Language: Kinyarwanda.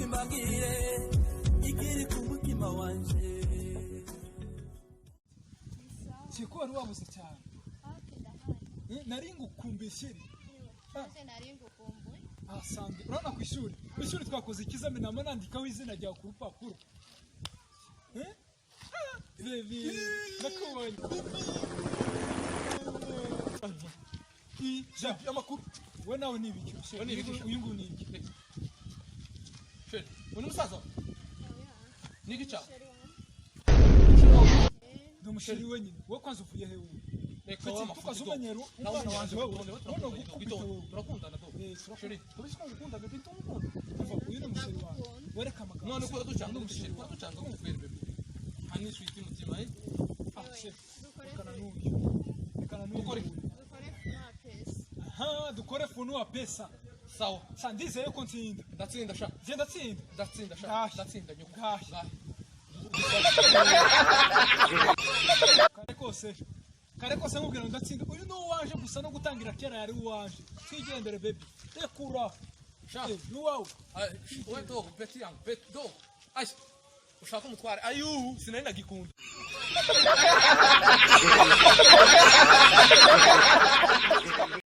imbagire ikiri ku mutima wanje. Chiko wari wabuze cyane. Nari ngukumbishye. Nari ngukumbuye. Asante. Urabona ku ishuri. Ku ishuri twakoze ikizamini namo nandikaho izina ryawe ku rupapuro. Baby, nakubonye. Jean, amakuru. We nawe ni ibiki? Uyu nguyu ni iki? Sheri, uni musaza? Ni gica? Ndumushiri wenyine. Wowe kwanza uvuye he wewe? Reka wa mafuti do. Naona wanje wewe turakundana do. Sheri, tubishaka gukunda bebe tumukunda. Umva uyu ni umushiri wawe. Wereka amagambo. none ko ducanga umushiri, ko ducanga umufere bebe. Hani switi mutima eh? Rekana n'uyu. Rekana n'uyu. Ukore dukore funu wa pesa. Sawa. Sandize yuko ntsinda. Ndatsinda sha. Je ndatsinda. Ndatsinda sha. Ndatsinda nyuko. Kare kose nkubwira ndatsinda. Uyu no waje gusa no gutangira kera yari uwaje. Twigendere baby. Tekura. Sha. Ni wawe. Wewe do beti yangu, beti do. Ai. Ushaka umutware. Ayu, sinari nagikunda.